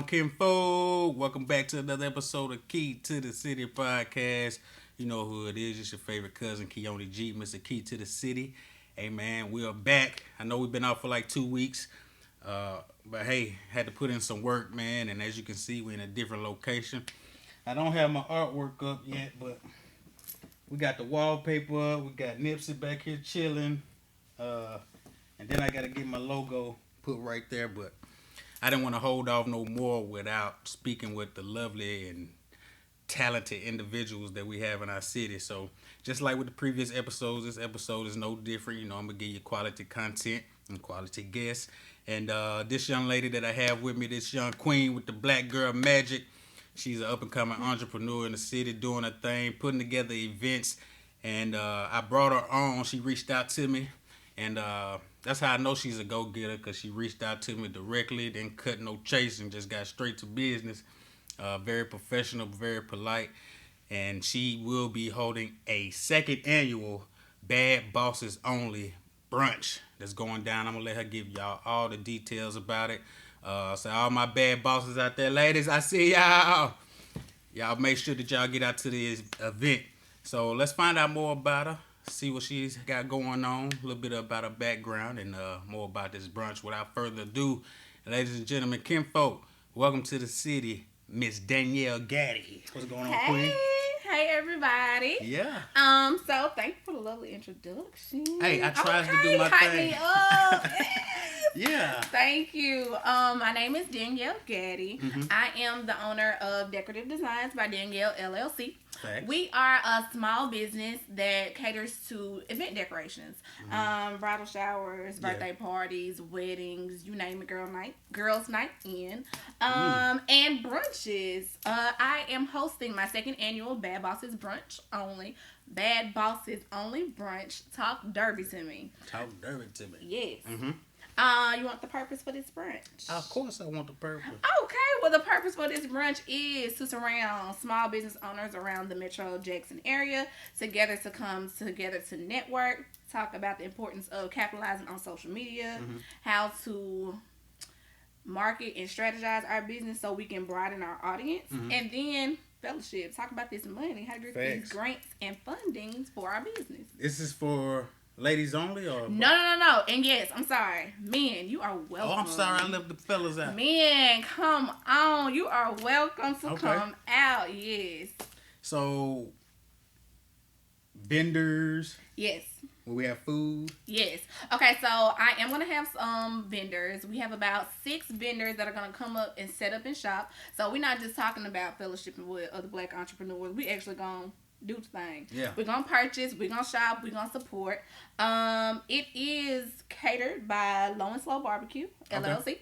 Kinfollllk. Welcome back to another episode of Key to the City podcast. You know who it is. It's your favorite cousin, Keone G, Mr. Key to the City. Hey, man, we are back. I know we've been out for like 2 weeks. But, hey, had to put in some work, man. And as you can see, we're in a different location. I don't have my artwork up yet, but we got the wallpaper up. We got Nipsey back here chilling. And then I got to get my logo put right there, but I didn't want to hold off no more without speaking with the lovely and talented individuals that we have in our city. So just like with the previous episodes, this episode is no different. You know, I'm going to give you quality content and quality guests. And this young lady that I have with me, this young queen with the black girl magic, she's an up-and-coming entrepreneur in the city doing her thing, putting together events. And I brought her on. She reached out to me. And that's how I know she's a go-getter, because she reached out to me directly, didn't cut no chase, and just got straight to business. Very professional, very polite. And she will be holding a second annual Bad Bosses Only brunch that's going down. I'm going to let her give y'all all the details about it. So all my bad bosses out there, ladies, I see y'all. Y'all make sure that y'all get out to this event. So let's find out more about her. See what she's got going on, a little bit about her background, and more about this brunch. Without further ado, ladies and gentlemen, Kinfollllk, welcome to the city, Miss Danielle Gaddy. What's going on, Queen? Hey, everybody. Yeah. So thank you for the lovely introduction. Hey, I tried to do my thing. Me up. Yeah. Thank you. My name is Danielle Gaddy. Mm-hmm. I am the owner of Decorative Designs by Danielle LLC. Thanks. We are a small business that caters to event decorations, bridal showers, birthday parties, weddings, you name it, girls' night in, and brunches. I am hosting my second annual Bad Bosses Brunch only. Bad Bosses Only Brunch. Talk dirty to me. Talk dirty to me. Yes. Mm-hmm. You want the purpose for this brunch? Of course I want the purpose. Okay, well, the purpose for this brunch is to surround small business owners around the Metro Jackson area together to come together to network, talk about the importance of capitalizing on social media, how to market and strategize our business so we can broaden our audience, and then fellowship, talk about this money, how to get these grants and fundings for our business. This is for ladies only, or No. And yes, I'm sorry, men, you are welcome. Oh, I'm sorry, I left the fellas out. Men, come on, you are welcome to come out. Yes. So vendors. Yes. Will we have food? Yes. Okay, so I am going to have some vendors. We have about 6 vendors that are going to come up and set up and shop. So we're not just talking about fellowshipping with other black entrepreneurs. We actually going to do the thing. Yeah. We're going to purchase. We're going to shop. We're going to support. It is catered by Low and Slow Barbecue, LLC.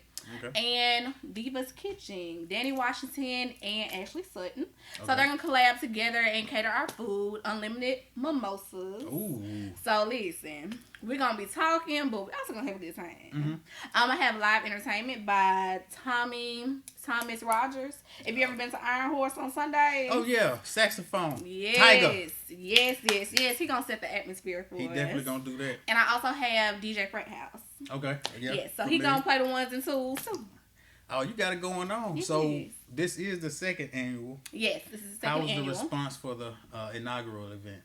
Okay. And Diva's Kitchen, Danny Washington and Ashley Sutton. Okay. So they're going to collab together and cater our food, unlimited mimosas. Ooh. So listen, we're going to be talking, but we're also going to have a good time. I have live entertainment by Thomas Rogers. Have you ever been to Iron Horse on Sunday? Oh, yeah. Saxophone. Yes. Tiger. Yes. He going to set the atmosphere for us. He definitely going to do that. And I also have DJ Frat House. Okay. Yeah. Yes, so he going to play the ones and twos too. Oh, you got it going on. Yes. So this is the second annual. Yes, this is the second annual. How was annual. the response for the inaugural event?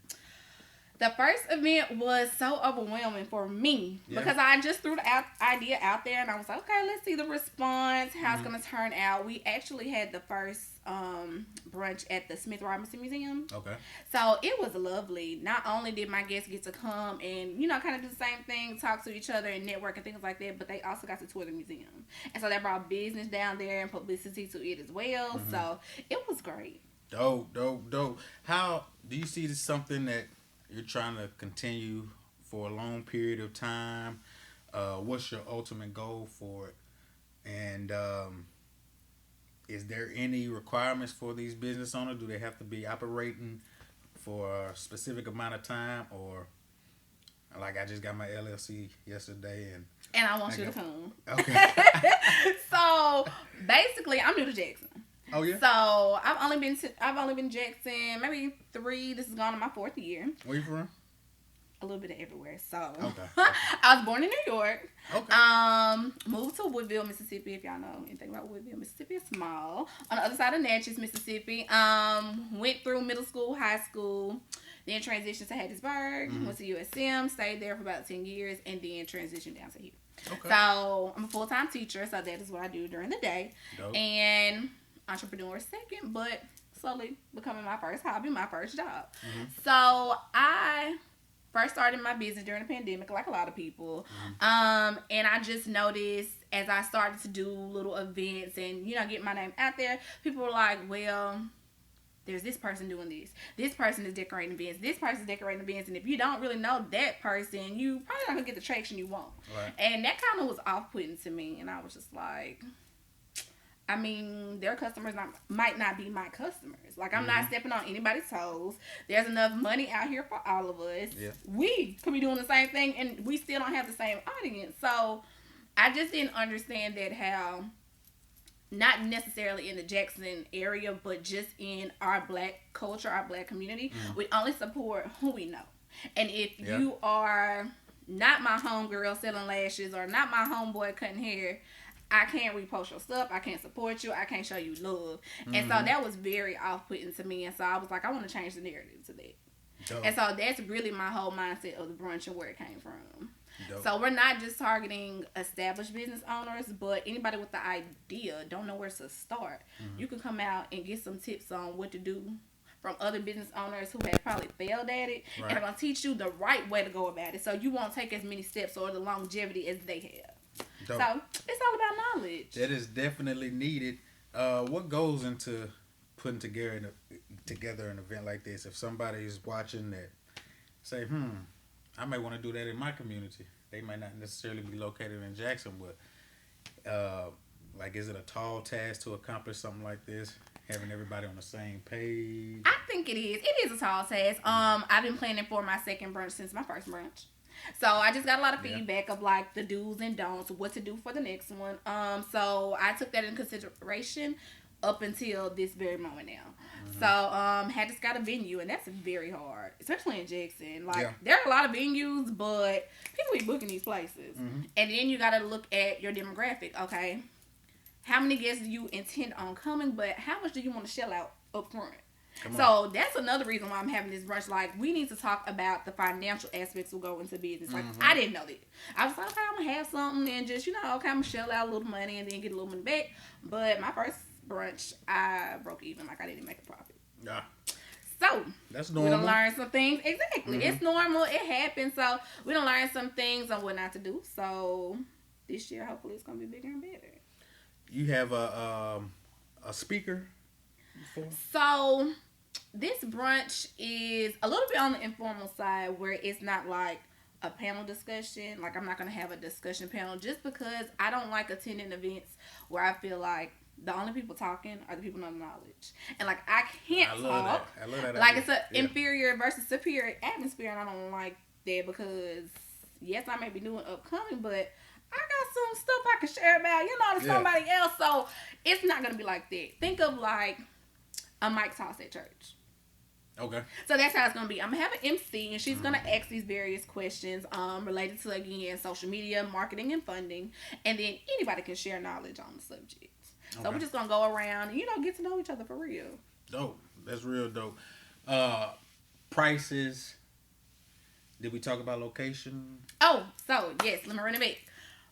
The first event was so overwhelming for me because I just threw the idea out there and I was like, okay, let's see the response, how it's going to turn out. We actually had the first brunch at the Smith Robinson Museum. Okay. So it was lovely. Not only did my guests get to come and, kind of do the same thing, talk to each other and network and things like that, but they also got to tour the museum. And so that brought business down there and publicity to it as well. So it was great. Dope. How do you see this something that you're trying to continue for a long period of time? What's your ultimate goal for it? And is there any requirements for these business owners? Do they have to be operating for a specific amount of time? Or, like, I just got my LLC yesterday. And I want you to come. Okay. So, basically, I'm new to Jackson. Oh yeah. So I've only been Jackson maybe 3. This is going on my 4th year. Where you from? a little bit of everywhere. So Okay. I was born in New York. Okay. Moved to Woodville, Mississippi. If y'all know anything about Woodville, Mississippi, it's small. On the other side of Natchez, Mississippi. Went through middle school, high school, then transitioned to Hattiesburg. Went to USM, stayed there for about 10 years, and then transitioned down to here. Okay. So I'm a full-time teacher, so that is what I do during the day. Dope. And entrepreneur second, but slowly becoming my first hobby, my first job. So I first started my business during the pandemic, like a lot of people. And I just noticed as I started to do little events and, you know, get my name out there, people were like, well, there's this person doing this. This person is decorating events. This person is decorating events. And if you don't really know that person, you probably not going to get the traction you want. Right. And that kind of was off-putting to me. And I was just like, I mean, their customers might not be my customers. Like, I'm not stepping on anybody's toes. There's enough money out here for all of us. Yeah. We could be doing the same thing, and we still don't have the same audience. So, I just didn't understand that how, not necessarily in the Jackson area, but just in our black culture, our black community, we only support who we know. And if you are not my homegirl selling lashes or not my homeboy cutting hair, I can't repost your stuff. I can't support you. I can't show you love. And so that was very off-putting to me. And so I was like, I want to change the narrative to that. Dope. And so that's really my whole mindset of the brunch and where it came from. Dope. So we're not just targeting established business owners, but anybody with the idea, don't know where to start. You can come out and get some tips on what to do from other business owners who have probably failed at it. Right. And are going to teach you the right way to go about it. So you won't take as many steps or the longevity as they have. Dope. So it's all about knowledge. That is definitely needed. What goes into putting together an event like this? If somebody is watching that, say, I may want to do that in my community. They might not necessarily be located in Jackson, but like, is it a tall task to accomplish something like this? Having everybody on the same page? I think it is. It is a tall task. I've been planning for my second brunch since my first brunch. So I just got a lot of feedback of like the do's and don'ts, what to do for the next one. So I took that into consideration up until this very moment now. So had just got a venue, and that's very hard, especially in Jackson. Like there are a lot of venues, but people be booking these places, and then you got to look at your demographic. Okay, how many guests do you intend on coming, but how much do you want to shell out up front? So that's another reason why I'm having this brunch. Like, we need to talk about the financial aspects will go into business. Like, I didn't know that. I was like, okay, I'm gonna have something and just, you know, okay, I'm gonna shell out a little money and then get a little money back. But my first brunch, I broke even. Like, I didn't make a profit. Yeah. So that's normal. We done learn some things. Exactly. It's normal. It happens. So we done learn some things on what not to do. So this year, hopefully, it's gonna be bigger and better. You have a speaker before? So this brunch is a little bit on the informal side, where it's not like a panel discussion. Like, I'm not going to have a discussion panel, just because I don't like attending events where I feel like the only people talking are the people with knowledge. And like, I can't talk. I love that. Like, it's an inferior versus superior atmosphere, and I don't like that, because yes, I may be doing upcoming, but I got some stuff I can share about, you know, to somebody else. So it's not going to be like that. Think of like a mic toss at church. Okay. So that's how it's going to be. I'm going to have an MC, and she's going to ask these various questions related to, again, social media, marketing, and funding. And then anybody can share knowledge on the subject. Okay. So we're just going to go around and, you know, get to know each other for real. Dope. That's real dope. Prices. Did we talk about location? Oh, so, yes. Let me run it back.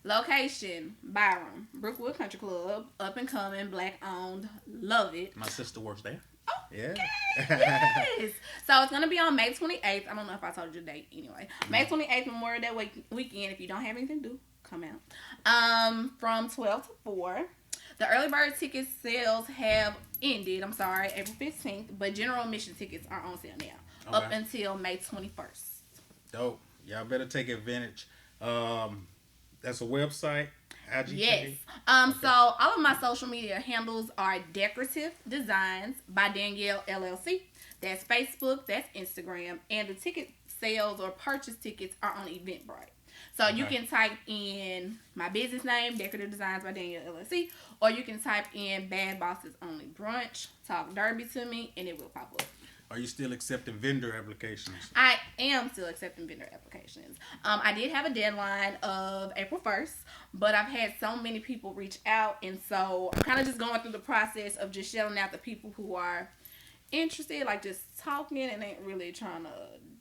Location, Byram, Brookwood Country Club, up and coming, black owned, love it. My sister works there. Oh, yeah. Yes. So it's gonna be on May 28th. I don't know if I told you the date anyway. May 28th, Memorial Day weekend. If you don't have anything to do, come out. From 12 to 4. The early bird ticket sales have ended. I'm sorry, April 15th. But general admission tickets are on sale now, up until May 21st. Dope. Y'all better take advantage. That's a website. IGTV? Yes. So all of my social media handles are Decorative Designs by Danielle LLC. That's Facebook, that's Instagram, and the ticket sales or purchase tickets are on Eventbrite. So you can type in my business name, Decorative Designs by Danielle LLC, or you can type in Bad Bosses Only Brunch, talk derby to me, and it will pop up. Are you still accepting vendor applications? I am still accepting vendor applications. I did have a deadline of April 1st, but I've had so many people reach out, and so I'm kind of just going through the process of just shelling out the people who are interested, like just talking and ain't really trying to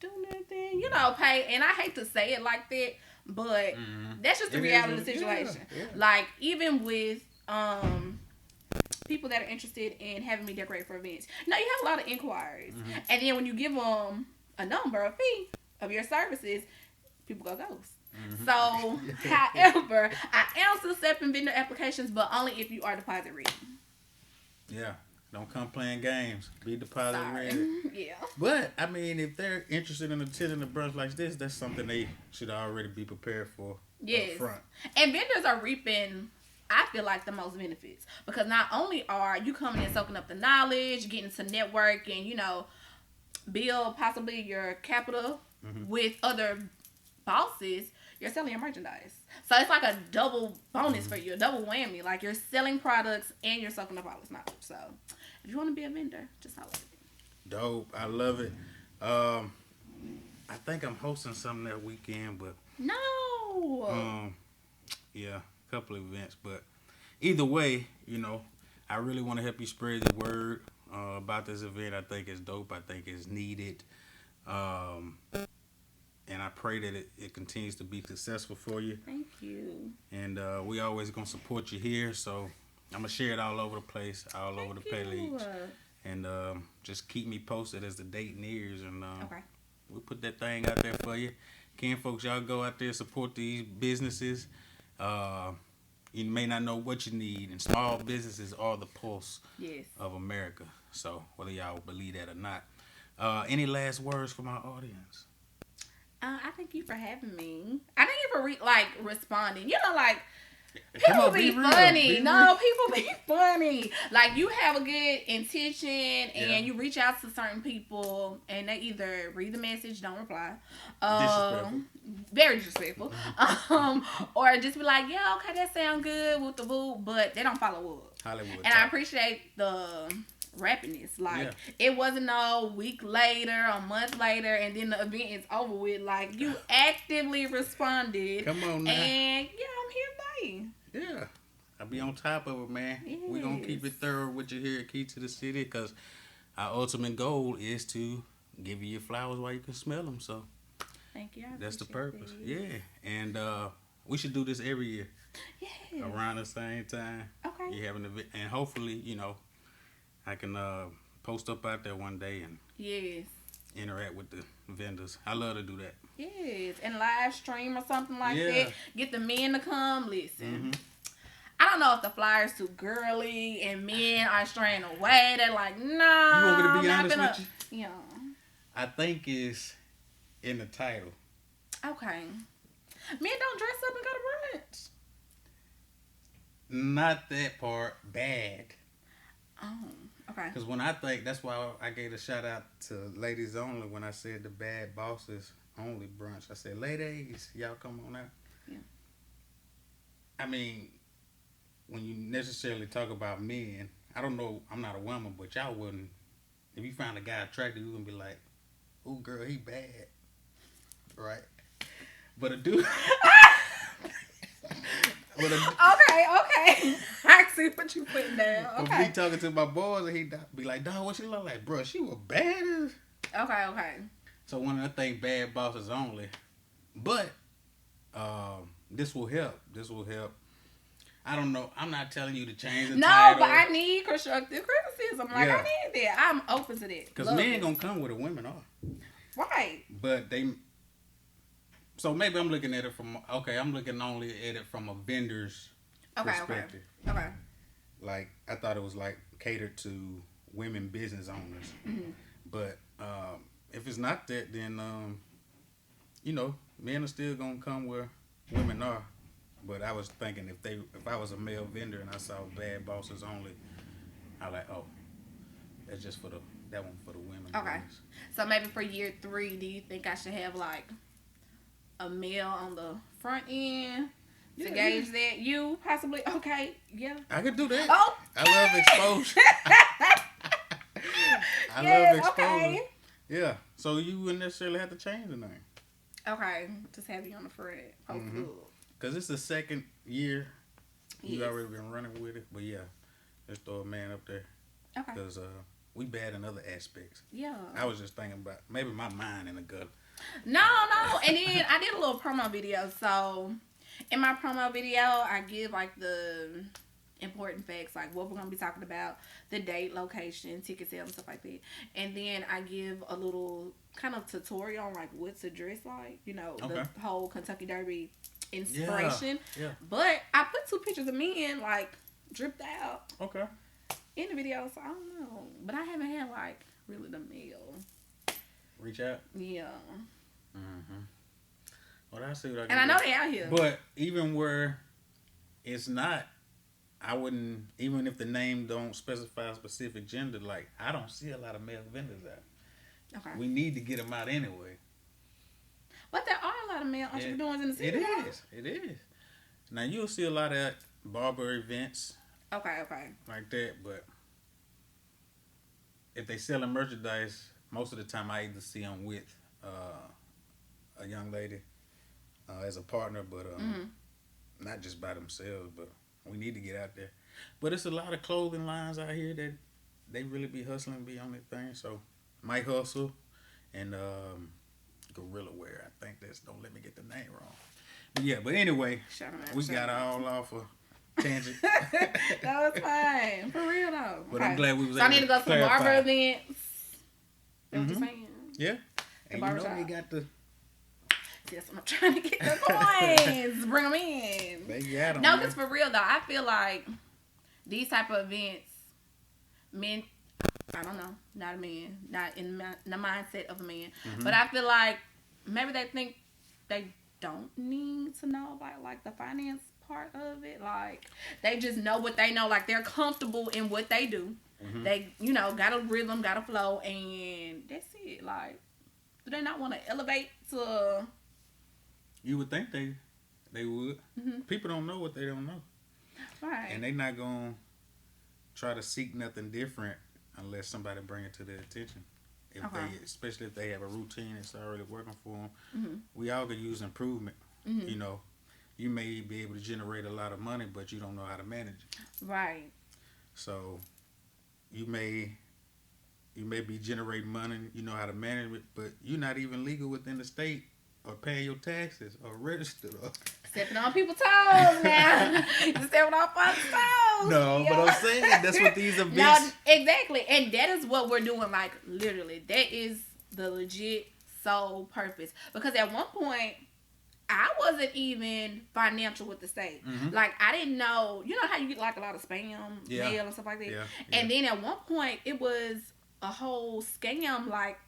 do nothing, pay. And I hate to say it like that, but that's just the reality of the situation. Yeah. Like, even with people that are interested in having me decorate for events, you have a lot of inquiries, and then when you give them a number, a fee of your services, people go ghost. So, however, I am still accepting vendor applications, but only if you are deposit ready. Yeah. Don't come playing games. Be deposit ready. Yeah. But, I mean, if they're interested in attending a brunch like this, that's something they should already be prepared for up front. And vendors are reaping, I feel like, the most benefits. Because not only are you coming in soaking up the knowledge, getting to network and, build possibly your capital with other bosses, you're selling your merchandise. So it's like a double bonus for you, a double whammy. Like, you're selling products and you're soaking up all this knowledge. So if you want to be a vendor, just holler at me. Dope. I love it. I think I'm hosting something that weekend, but no. Yeah, a couple of events, but either way, I really want to help you spread the word about this event. I think it's dope. I think it's needed. And I pray that it continues to be successful for you. Thank you. And we always going to support you here. So I'm going to share it all over the place, all over the page. And just keep me posted as the date nears. And okay. We'll put that thing out there for you. Kinfolks, y'all go out there, support these businesses. You may not know what you need. And small businesses are the pulse of America. So whether y'all believe that or not. Any last words from our audience? I thank you for having me. I thank you for responding. People be funny. People be funny. Like, you have a good intention and you reach out to certain people and they either read the message, don't reply. Disrespectful. Very disrespectful. Or just be like, yeah, okay, that sound good with the boo, but they don't follow up. Hollywood. And I appreciate the rappiness. Like, it wasn't no week later, a month later, and then the event is over with. Like, you actively responded. Come on now. And I'm here today. Yeah. I'll be on top of it, man. Yes. We're going to keep it thorough with you here at Key to the City, because our ultimate goal is to give you your flowers while you can smell them. So thank you. That's the purpose. Yeah. And we should do this every year. Yes. Around the same time. Okay. You have an event, and hopefully, I can post up out there one day and interact with the vendors. I love to do that. Yes, and live stream or something like that. Get the men to come listen. I don't know if the flyer's too girly and men are straying away. They're like, no. You want me to be honest with you? Yeah. I think it's in the title. Okay. Men don't dress up and go to brunch. Not that part. Bad. Oh, okay. Because when I think, that's why I gave a shout out to ladies only when I said the bad bosses only brunch. I said, ladies, y'all come on out. Yeah. I mean, when you necessarily talk about men, I don't know, I'm not a woman, but y'all wouldn't, if you find a guy attractive, you wouldn't be like, ooh, girl, he bad. Right? But a dude... Okay. I see what you putting down. Okay. But me talking to my boys, and he be like, dog, what she look like? Bro, she was bad as... Okay. So when I think bad bosses only, but this will help. I don't know. I'm not telling you to change the title. No, but I need constructive criticism. Like, I need that. I'm open to that. Because men gonna come where the women are. Right. But they... So maybe I'm looking at it from... Okay, I'm looking only at it from a vendor's perspective. Okay. Like, I thought it was like catered to women business owners. Mm-hmm. But if it's not that, then, men are still going to come where women are. But I was thinking if I was a male vendor and I saw bad bosses only, I like, oh, that's just that one for the women. Okay. Business. So maybe for year 3, do you think I should have like a male on the front end to gauge that? You possibly? Okay. Yeah. I could do that. Oh. I love exposure. I yes, love exposure. Okay. Yeah. So you wouldn't necessarily have to change the name. Okay. Just have you on the front. Because it's the second year. You Yes. already been running with it. But yeah, let's throw a man up there. Okay. Because we bad in other aspects. Yeah. I was just thinking about maybe my mind in the gutter. No. And then I did a little promo video. So in my promo video, I give like the important facts, like what we're going to be talking about, the date, location, ticket sales, and stuff like that. And then I give a little kind of tutorial on like what to dress like, you know, the whole Kentucky Derby inspiration. Yeah. But I put 2 pictures of me in like dripped out. Okay. In the video, so I don't know. But I haven't had like really the male. Reach out? Yeah. Well, I see what I can And I know they out here. But even where it's not, I wouldn't, even if the name don't specify a specific gender, like, I don't see a lot of male vendors out. Okay. We need to get them out anyway. But there are a lot of male entrepreneurs in the city. It is. Now, you'll see a lot of barber events. Okay. Like that, but if they selling merchandise, most of the time I either see them with a young lady as a partner, but not just by themselves, but we need to get out there. But it's a lot of clothing lines out here that they really be hustling, be on their thing. So Mike Hustle and Gorilla Wear. I think that's, don't let me get the name wrong. But yeah, but anyway, we got all off of tangent. That was fine. For real though. But I'm glad we was able to. So I need to go to the barber events. That's what you're saying. Yeah. And you know they got the... Yes, I'm trying to get the coins. Bring them in. They got them. No, because for real though, I feel like these type of events, men, I don't know, not a man, not in the mindset of a man, but I feel like maybe they think they don't need to know about like the finance part of it. Like they just know what they know. Like they're comfortable in what they do. They, you know, got a rhythm, got a flow, and that's it. Like, do they not want to elevate to? You would think they would. People don't know what they don't know. Right. And they not going to try to seek nothing different unless somebody bring it to their attention. If they, especially if they have a routine that's already working for them. We all could use improvement. You know, you may be able to generate a lot of money, but you don't know how to manage it. Right. So you may be generating money, you know how to manage it, but you're not even legal within the state or paying your taxes or registered. Stepping on people's toes now. You're stepping on folks' toes. No, but I'm saying that's what these events... No, exactly. And that is what we're doing, like, literally. That is the legit sole purpose. Because at one point, I wasn't even financial with the state. Like, I didn't know... You know how you get, like, a lot of spam mail and stuff like that? Yeah. And then at one point, it was a whole scam, like,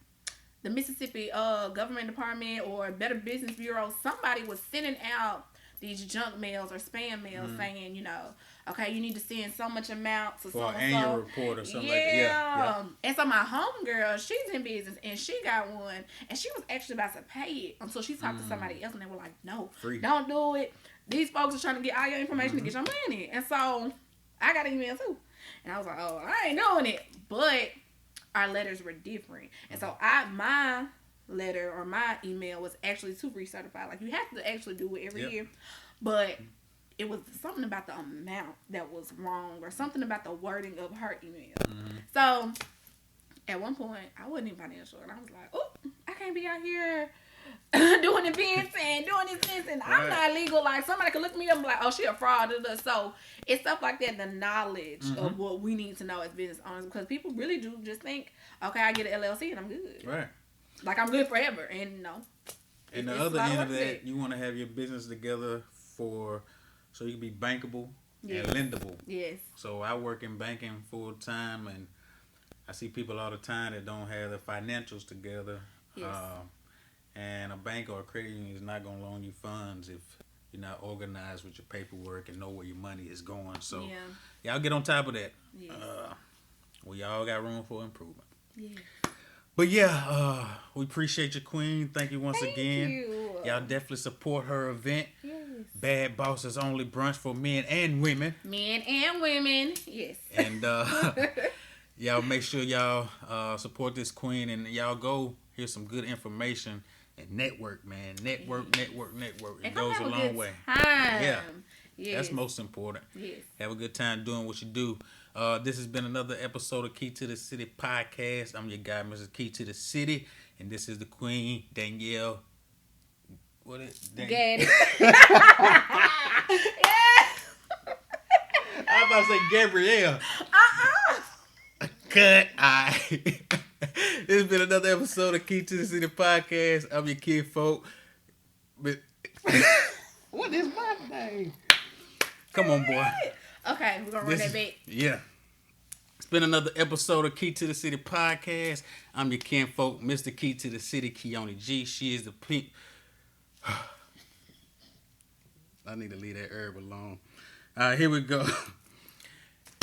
the Mississippi government department or Better Business Bureau, somebody was sending out these junk mails or spam mails saying, you know, okay, you need to send so much amount to for an annual report or something like that. Yeah. And so my homegirl, she's in business and she got one and she was actually about to pay it until she talked to somebody else and they were like, no, don't do it. These folks are trying to get all your information to get your money. And so I got an email too. And I was like, oh, I ain't doing it. But our letters were different. And so my letter or my email was actually too recertified. Like you have to actually do it every year. But it was something about the amount that was wrong or something about the wording of her email. So at one point I wasn't even financial and I was like, oh, I can't be out here doing events and doing this and I'm not legal. Like somebody could look me up and be like, oh, she a fraud. So it's stuff like that, the knowledge of what we need to know as business owners, because people really do just think, okay, I get an LLC and I'm good. Right. Like I'm good forever. And no. And the other end of that, you want to have your business together so you can be bankable and lendable. Yes. So I work in banking full time and I see people all the time that don't have the financials together. Yes. And a bank or a credit union is not going to loan you funds if you're not organized with your paperwork and know where your money is going. So y'all get on top of that. Yes. We all got room for improvement. Yeah. But yeah, we appreciate you, Queen. Thank you once again. You. Y'all definitely support her event. Yes. Bad Bosses Only Brunch for men and women. Men and women, yes. And Y'all make sure y'all support this queen, and y'all go hear some good information and network, man. Network. It goes a long way. Yeah. Yes. That's most important. Yes. Have a good time doing what you do. This has been another episode of Key to the City podcast. I'm your guy, Mrs. Key to the City, and this is the queen, Danielle. What is Gaddy? I'm about to say Gabrielle. Cut. Alright. This has been another episode of Key to the City podcast. I'm your Kinfollllk. What is my name? Come on, boy. Okay, we're gonna run that back. Yeah. It's been another episode of Key to the City podcast. I'm your Kinfollllk, Mr. Key to the City, G. She is the pink. I need to leave that herb alone. All right, here we go.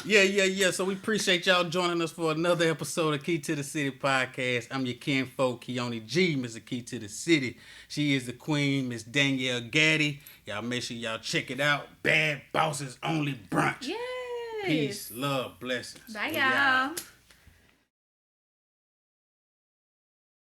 Yeah. So we appreciate y'all joining us for another episode of Key to the City podcast. I'm your Kinfollllk, G, Mr. Key to the City. She is the queen, Miss Danielle Gaddy. Y'all make sure y'all check it out. Bad Bosses Only Brunch. Yes. Peace, love, blessings. Bye, y'all.